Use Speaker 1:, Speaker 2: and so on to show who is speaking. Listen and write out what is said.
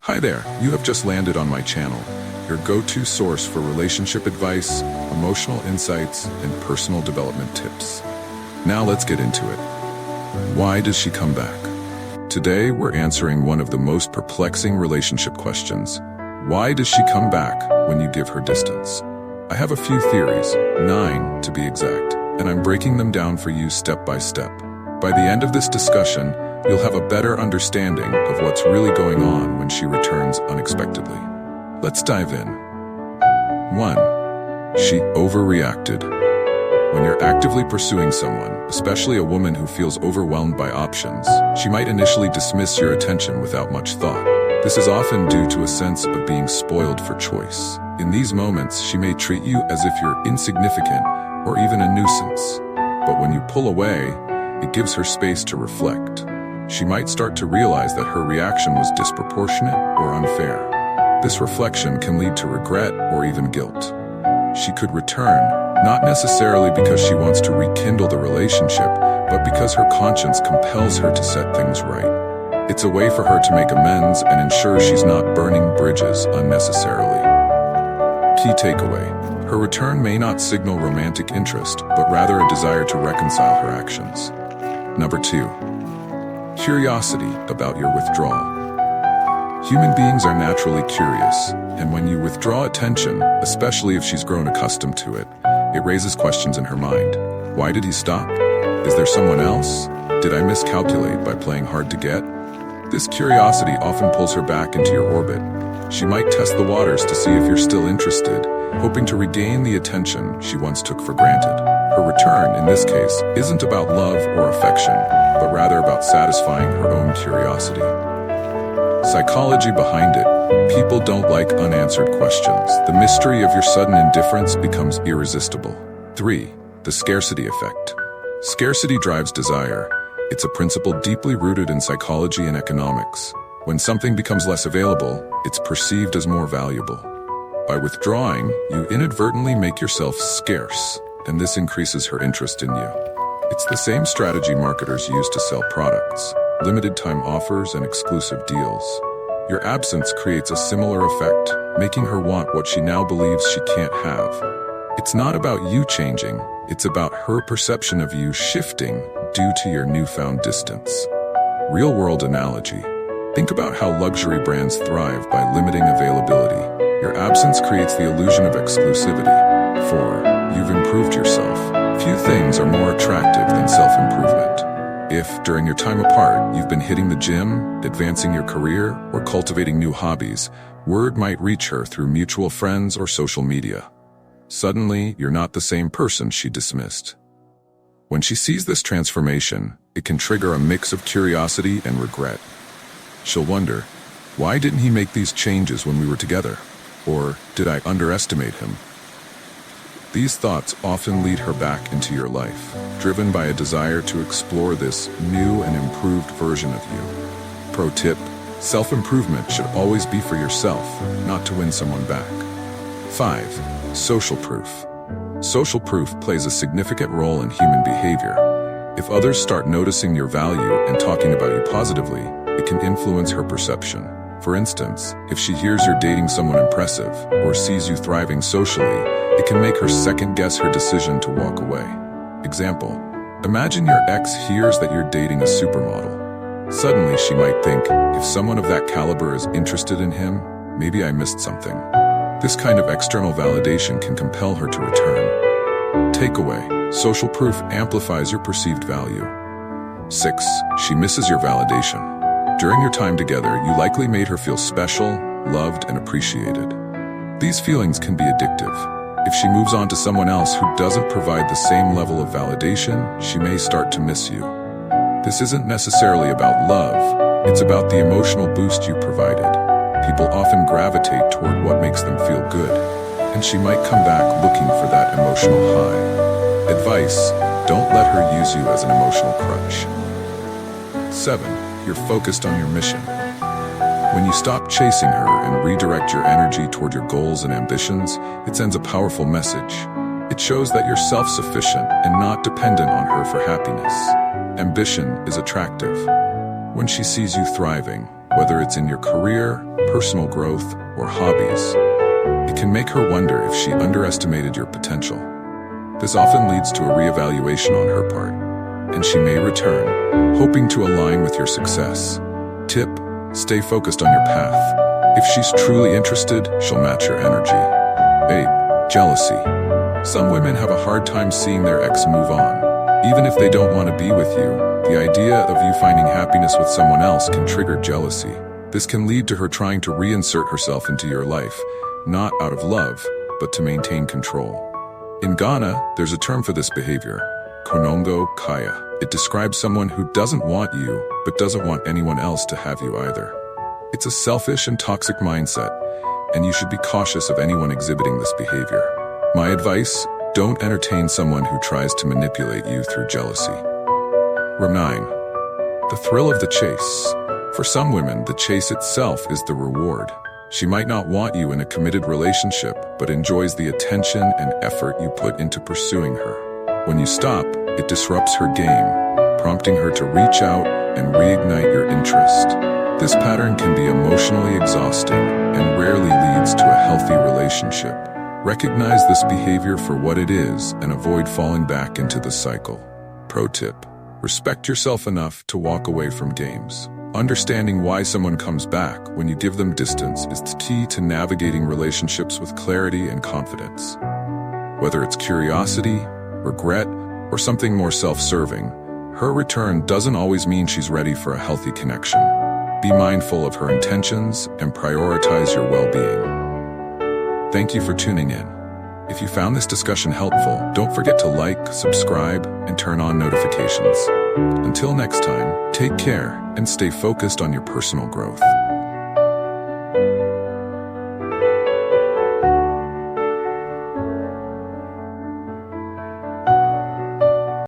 Speaker 1: Hi there, you have just landed on my channel, your go-to source for relationship advice, emotional insights, and personal development tips. Now let's get into it. Why does she come back? Today, we're answering one of the most perplexing relationship questions. Why does she come back when you give her distance? I have a few theories, 9 to be exact, and I'm breaking them down for you step by step. By the end of this discussion, you'll have a better understanding of what's really going on when she returns unexpectedly. Let's dive in. 1. She overreacted. When you're actively pursuing someone, especially a woman who feels overwhelmed by options, she might initially dismiss your attention without much thought. This is often due to a sense of being spoiled for choice. In these moments, she may treat you as if you're insignificant or even a nuisance. But when you pull away, it gives her space to reflect. She might start to realize that her reaction was disproportionate or unfair. This reflection can lead to regret or even guilt. She could return, not necessarily because she wants to rekindle the relationship, but because her conscience compels her to set things right. It's a way for her to make amends and ensure she's not burning bridges unnecessarily. Key takeaway: her return may not signal romantic interest, but rather a desire to reconcile her actions. Number 2. Curiosity about your withdrawal. Human beings are naturally curious, and when you withdraw attention, especially if she's grown accustomed to it, it raises questions in her mind. Why did he stop? Is there someone else? Did I miscalculate by playing hard to get? This curiosity often pulls her back into your orbit. She might test the waters to see if you're still interested, hoping to regain the attention she once took for granted. Her return, in this case, isn't about love or affection, but rather about satisfying her own curiosity. Psychology behind it: people don't like unanswered questions. The mystery of your sudden indifference becomes irresistible. 3. The scarcity effect. Scarcity drives desire. It's a principle deeply rooted in psychology and economics. When something becomes less available, it's perceived as more valuable. By withdrawing, you inadvertently make yourself scarce, and this increases her interest in you. It's the same strategy marketers use to sell products: limited time offers and exclusive deals. Your absence creates a similar effect, making her want what she now believes she can't have. It's not about you changing, it's about her perception of you shifting due to your newfound distance. Real-world analogy: think about how luxury brands thrive by limiting availability. Your absence creates the illusion of exclusivity. 4. You've improved yourself. Few things are more attractive than self-improvement. If, during your time apart, you've been hitting the gym, advancing your career, or cultivating new hobbies, word might reach her through mutual friends or social media. Suddenly, you're not the same person she dismissed. When she sees this transformation, it can trigger a mix of curiosity and regret. She'll wonder, why didn't he make these changes when we were together? Or did I underestimate him? These thoughts often lead her back into your life, driven by a desire to explore this new and improved version of you. Pro tip: self-improvement should always be for yourself, not to win someone back. 5. Social proof. Social proof plays a significant role in human behavior. If others start noticing your value and talking about you positively, it can influence her perception. For instance, if she hears you're dating someone impressive or sees you thriving socially, it can make her second-guess her decision to walk away. Example: imagine your ex hears that you're dating a supermodel. Suddenly, she might think, if someone of that caliber is interested in him, maybe I missed something. This kind of external validation can compel her to return. Takeaway: social proof amplifies your perceived value. 6. She misses your validation. During your time together, you likely made her feel special, loved, and appreciated. These feelings can be addictive. If she moves on to someone else who doesn't provide the same level of validation, she may start to miss you. This isn't necessarily about love, it's about the emotional boost you provided. People often gravitate toward what makes them feel good, and she might come back looking for that emotional high. Advice: don't let her use you as an emotional crutch. 7. You're focused on your mission. When you stop chasing her and redirect your energy toward your goals and ambitions, it sends a powerful message. It shows that you're self-sufficient and not dependent on her for happiness. Ambition is attractive. When she sees you thriving, whether it's in your career, personal growth, or hobbies. It can make her wonder if she underestimated your potential. This often leads to a reevaluation on her part, and she may return, hoping to align with your success. Tip: stay focused on your path. If she's truly interested, she'll match your energy. 8. Jealousy. Some women have a hard time seeing their ex move on. Even if they don't want to be with you, the idea of you finding happiness with someone else can trigger jealousy. This can lead to her trying to reinsert herself into your life, not out of love, but to maintain control. In Ghana, there's a term for this behavior: konongo kaya. It describes someone who doesn't want you, but doesn't want anyone else to have you either. It's a selfish and toxic mindset, and you should be cautious of anyone exhibiting this behavior. My advice: don't entertain someone who tries to manipulate you through jealousy. 9. The thrill of the chase. For some women, the chase itself is the reward. She might not want you in a committed relationship, but enjoys the attention and effort you put into pursuing her. When you stop, it disrupts her game, prompting her to reach out and reignite your interest. This pattern can be emotionally exhausting and rarely leads to a healthy relationship. Recognize this behavior for what it is and avoid falling back into the cycle. Pro tip: respect yourself enough to walk away from games. Understanding why someone comes back when you give them distance is the key to navigating relationships with clarity and confidence. Whether it's curiosity, regret, or something more self-serving, her return doesn't always mean she's ready for a healthy connection. Be mindful of her intentions and prioritize your well-being. Thank you for tuning in. If you found this discussion helpful, don't forget to like, subscribe, and turn on notifications. Until next time, take care and stay focused on your personal growth.